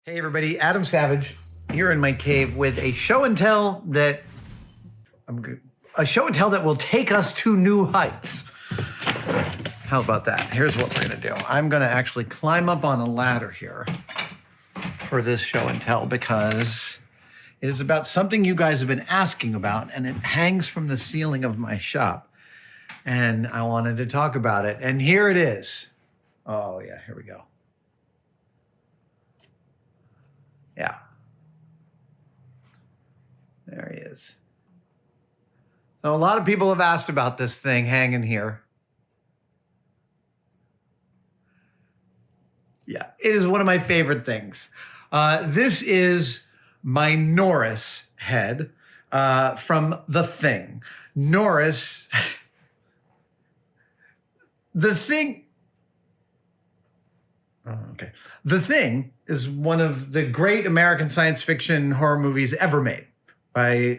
Hey everybody, Adam Savage here in my cave with a show and tell that will take us to new heights. How about that? Here's what we're gonna do. I'm gonna actually climb up on a ladder here for this show and tell because it is about something you guys have been asking about, and it hangs from the ceiling of my shop. And I wanted to talk about it. And here it is. Oh yeah, here we go. Yeah. There he is. So a lot of people have asked about this thing hanging here. Yeah, it is one of my favorite things. This is my Norris head from The Thing. Norris, The Thing. Oh, okay. The Thing is one of the great American science fiction horror movies ever made by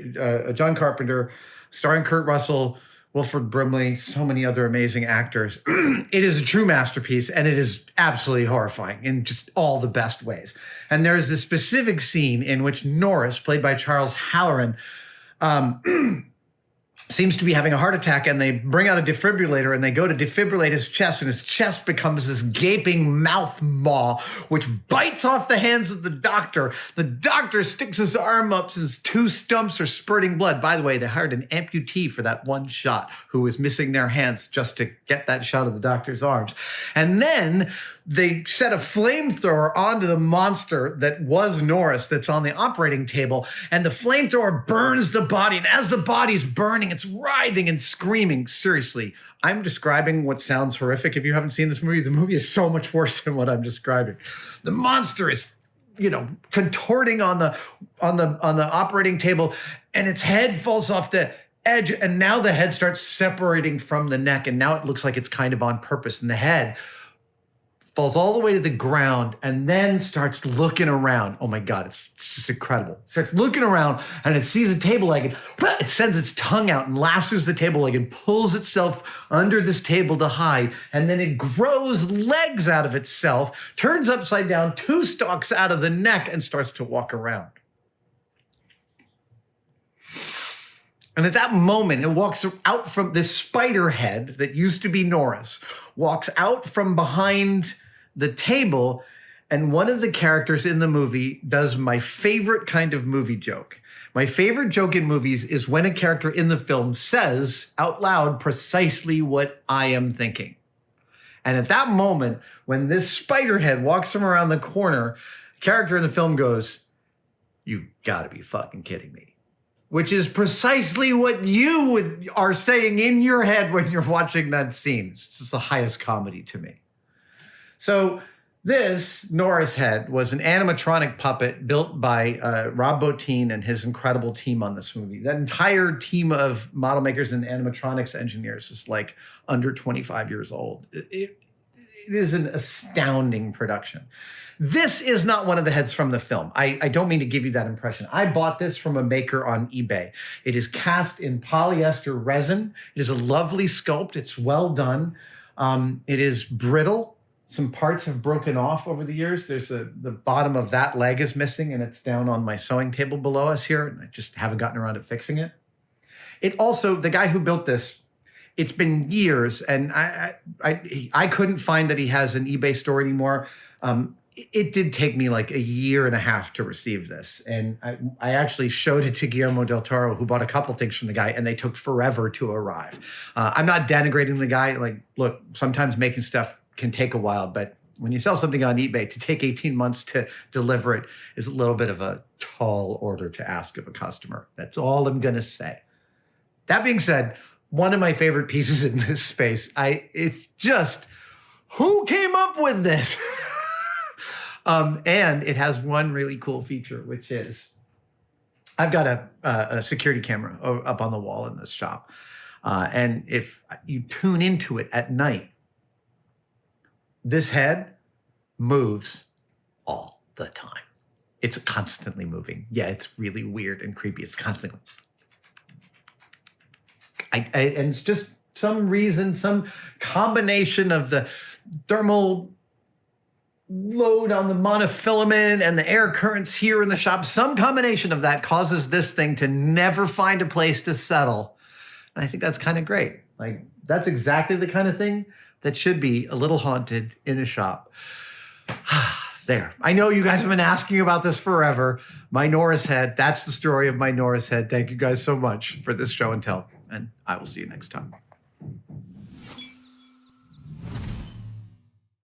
John Carpenter, starring Kurt Russell, Wilford Brimley, so many other amazing actors. It is a true masterpiece, and it is absolutely horrifying in just all the best ways. And there's this specific scene in which Norris, played by Charles Halloran, seems to be having a heart attack, and they bring out a defibrillator and they go to defibrillate his chest, and his chest becomes this gaping mouth maw, which bites off the hands of the doctor. The doctor sticks his arm up, and his two stumps are spurting blood. By the way, they hired an amputee for that one shot who was missing their hands just to get that shot of the doctor's arms. And then they set a flamethrower onto the monster that was Norris that's on the operating table, and the flamethrower burns the body. And as the body's burning, it's writhing and screaming. Seriously, I'm describing what sounds horrific. If you haven't seen this movie, the movie is so much worse than what I'm describing. The monster is, contorting on the operating table, and its head falls off the edge, and now the head starts separating from the neck, and now it looks like it's kind of on purpose, and the head falls all the way to the ground and then starts looking around. Oh my God, it's just incredible. It starts looking around and it sees a table leg, and it sends its tongue out and lassos the table leg and pulls itself under this table to hide. And then it grows legs out of itself, turns upside down, two stalks out of the neck, and starts to walk around. And at that moment, it walks out from this spider head that used to be Norris, walks out from behind the table, and one of the characters in the movie does my favorite kind of movie joke. My favorite joke in movies is when a character in the film says out loud precisely what I am thinking. And at that moment, when this spider head walks him around the corner, a character in the film goes, "You gotta be fucking kidding me." Which is precisely what you are saying in your head when you're watching that scene. It's just the highest comedy to me. So this Norris head was an animatronic puppet built by Rob Bottin and his incredible team on this movie. That entire team of model makers and animatronics engineers is like under 25 years old. It is an astounding production. This is not one of the heads from the film. I don't mean to give you that impression. I bought this from a maker on eBay. It is cast in polyester resin. It is a lovely sculpt. It's well done. It is brittle. Some parts have broken off over the years. The bottom of that leg is missing, and it's down on my sewing table below us here, and I just haven't gotten around to fixing it. It also, the guy who built this, it's been years, and I couldn't find that he has an eBay store anymore. It did take me like a year and a half to receive this. And I actually showed it to Guillermo del Toro, who bought a couple things from the guy, and they took forever to arrive. I'm not denigrating the guy. Like, look, sometimes making stuff can take a while, but when you sell something on eBay, to take 18 months to deliver it is a little bit of a tall order to ask of a customer. That's all I'm going to say. That being said, one of my favorite pieces in this space, it's just, who came up with this? And it has one really cool feature, which is I've got a security camera up on the wall in this shop. And if you tune into it at night, this head moves all the time. It's constantly moving. Yeah, it's really weird and creepy. It's constantly. And it's just some reason, some combination of the thermal load on the monofilament and the air currents here in the shop, some combination of that causes this thing to never find a place to settle. And I think that's kind of great. Like, that's exactly the kind of thing that should be a little haunted in a shop. There. I know you guys have been asking about this forever. My Norris head. That's the story of my Norris head. Thank you guys so much for this show and tell. And I will see you next time.